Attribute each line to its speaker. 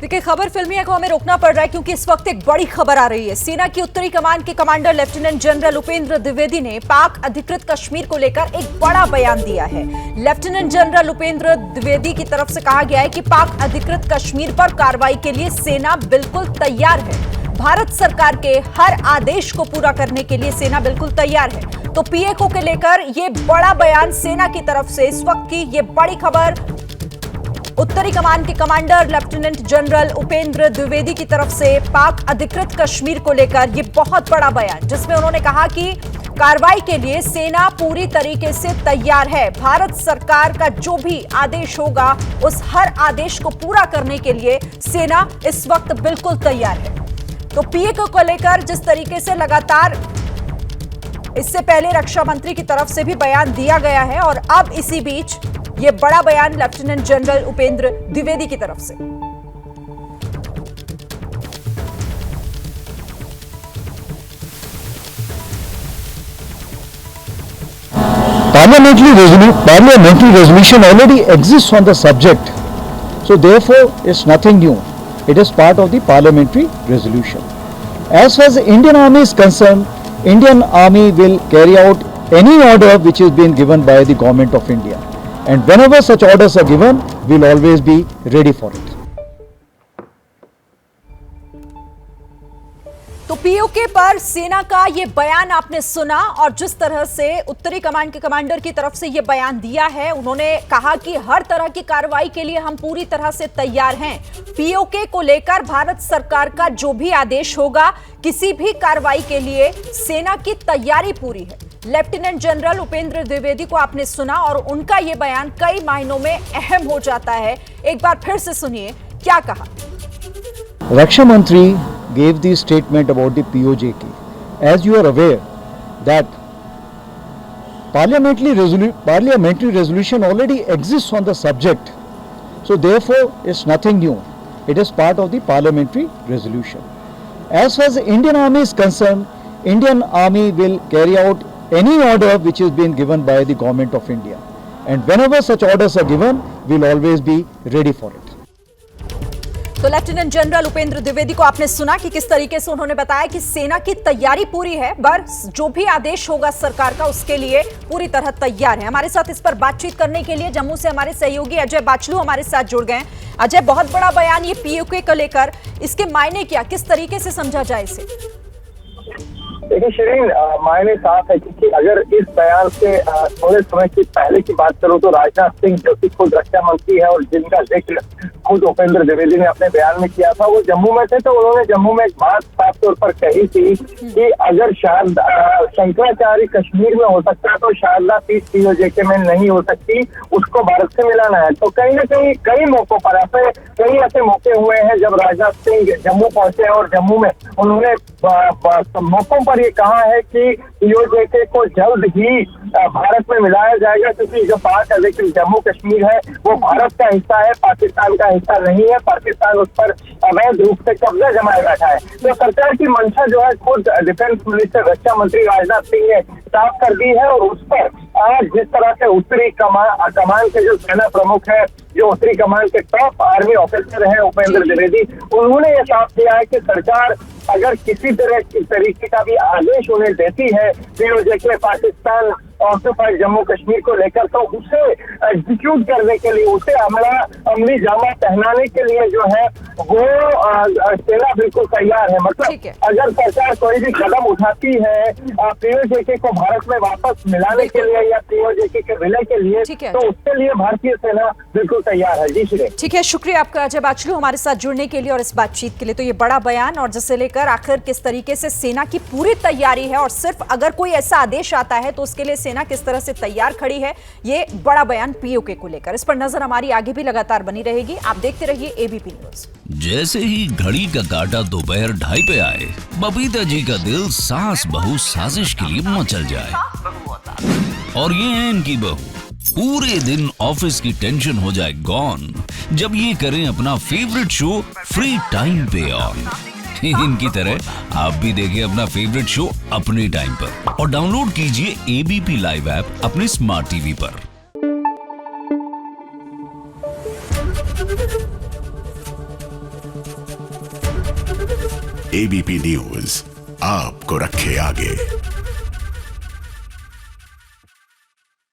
Speaker 1: देखिए, खबर फिल्मी है को हमें रोकना पड़ रहा है क्योंकि इस वक्त एक बड़ी खबर आ रही है। सेना की उत्तरी कमान के commander lieutenant general Upendra Dwivedi ने पाक अधिकृत कश्मीर को लेकर एक बड़ा बयान दिया है। लेफ्टिनेंट जनरल उपेंद्र द्विवेदी की तरफ से कहा गया है कि पाक अधिकृत कश्मीर पर कार्रवाई के लिए सेना बिल्कुल तैयार है। भारत सरकार के हर आदेश को पूरा करने के लिए सेना बिल्कुल तैयार है। तो पीएको के लेकर यह बड़ा बयान सेना की तरफ से इस वक्त की यह बड़ी खबर उत्तरी कमान के commander lieutenant general Upendra Dwivedi की तरफ से पाक अधिकृत कश्मीर को लेकर यह बहुत बड़ा बयान, जिसमें उन्होंने कहा कि कार्रवाई के लिए सेना पूरी तरीके से तैयार है। भारत सरकार का जो भी आदेश होगा उस हर आदेश को पूरा करने के लिए सेना इस वक्त बिल्कुल तैयार है। तो पीएको को लेकर जिस तरीके से लगातार इससे पहले रक्षा मंत्री की तरफ से भी बयान दिया गया है और अब इसी बीच यह बड़ा बयान लेफ्टिनेंट जनरल उपेंद्र द्विवेदी की तरफ से।
Speaker 2: Parliamentary resolution already exists on the subject, so therefore it's nothing new. It is part of the parliamentary resolution. As far as the Indian Army is concerned, Indian Army will carry out any order which is being given by the Government of India. And whenever such orders are given, we will always be ready for it.
Speaker 1: तो PoK पर सेना का ये बयान आपने सुना और जिस तरह से उत्तरी कमान के कमांडर की तरफ से ये बयान दिया है, उन्होंने कहा कि हर तरह की कार्रवाई के लिए हम पूरी तरह से तैयार हैं। पीओके को लेकर भारत सरकार का जो भी आदेश होगा, किसी भी कार्रवाई के लिए सेना की तैयारी पूरी है। लेफ्टिनेंट जनरल उपेंद्र द्विवेदी को आपने सुना और उनका यह बयान कई मायनों में अहम हो जाता है। एक बार फिर से सुनिए क्या कहा।
Speaker 2: रक्षा मंत्री gave the statement about the POJK. As you are aware that parliamentary resolution already exists on the subject, so therefore it's nothing new. It is part of the parliamentary resolution. As far as the Indian Army is concerned, Indian Army will carry out any order which is being given by the Government of India. And whenever such orders are given, we will always be ready for it.
Speaker 1: तो lieutenant general Upendra Dwivedi को आपने सुना कि किस तरीके से उन्होंने बताया कि सेना की तैयारी पूरी है, बस जो भी आदेश होगा सरकार का उसके लिए पूरी तरह तैयार है। हमारे साथ इस पर बातचीत करने के लिए जम्मू से हमारे सहयोगी अजय बाचलू हमारे साथ जुड़ गए। अजय, बहुत बड़ा बयान ये पीओके को लेकर, इसके मायने क्या, किस तरीके से समझा जाए इसे?
Speaker 3: देखिए शिरीन, मायने साफ है क्योंकि अगर इस बयान से थोड़े समय की पहले की बात करूं तो राजनाथ सिंह जो कि खुद रक्षा मंत्री है और जिनका जिक्र खुद उपेंद्र द्विवेदी ने अपने बयान में किया था, वो जम्मू में थे। तो उन्होंने जम्मू में एक बात साफ तौर पर कही थी कि अगर शंकराचार्य कश्मीर में हो सकता है तो शारदा पीस पीओजेके में नहीं हो सकती, उसको भारत से मिलाना है। तो कहीं ना कहीं कई मौकों पर कई ऐसे मौके हुए हैं जब राजनाथ सिंह जम्मू पहुंचे और जम्मू में उन्होंने मौकों पर ये कहा है कि पीओजेके को जल्द ही भारत में मिलाया जाएगा, क्योंकि जो पाक अधिकृत जम्मू कश्मीर है वो भारत का हिस्सा है, पाकिस्तान का हिस्सा नहीं है। पाकिस्तान उस पर अवैध रूप से कब्जा जमाए बैठा है। तो सरकार की मंशा जो है खुद डिफेंस मिनिस्टर रक्षा मंत्री राजनाथ सिंह ने साफ कर दी है। और उस पर आज जिस तरह से उत्तरी कमान के जो सेना प्रमुख है, जो उत्तरी कमान के टॉप आर्मी ऑफिसर है उपेंद्र द्विवेदी, उन्होंने ये साफ किया है कि सरकार अगर किसी तरीके का भी आदेश उन्हें देती है पीओजेके पाकिस्तान ऑक्युपाइड जम्मू कश्मीर को लेकर, तो उसे एग्जीक्यूट करने के लिए, उसे अमली जामा पहनाने के लिए जो है वो सेना बिल्कुल तैयार है। मतलब अगर सरकार कोई भी कदम उठाती है पीओजेके को भारत में वापस मिलाने के लिए या पीओजेके के विलय के लिए, तो उसके लिए भारतीय सेना बिल्कुल तैयार है। जी श्री।
Speaker 1: ठीक है, शुक्रिया आपका अजय बाचलू हमारे साथ जुड़ने के लिए और इस बातचीत के लिए। तो ये बड़ा बयान और जिसे लेकर आखिर किस तरीके से सेना की पूरी तैयारी है और सिर्फ अगर कोई ऐसा आदेश आता है तो उसके लिए सेना किस तरह से तैयार खड़ी है, ये बड़ा बयान पीओके को लेकर। इस पर नजर हमारी आगे भी लगातार बनी रहेगी। आप देखते रहिए एबीपी न्यूज।
Speaker 4: जैसे ही घड़ी का काटा दोपहर 2:30 पे आए, बबीता जी का दिल सास बहू साजिश के लिए मचल जाए। और ये है इनकी बहू, पूरे दिन ऑफिस की टेंशन हो जाए गॉन जब ये करें अपना फेवरेट शो फ्री टाइम पे ऑन। इनकी तरह आप भी देखिए अपना फेवरेट शो अपने टाइम पर और डाउनलोड कीजिए एबीपी लाइव ऐप अपने स्मार्ट टीवी पर।
Speaker 5: एबीपी न्यूज आपको रखे आगे।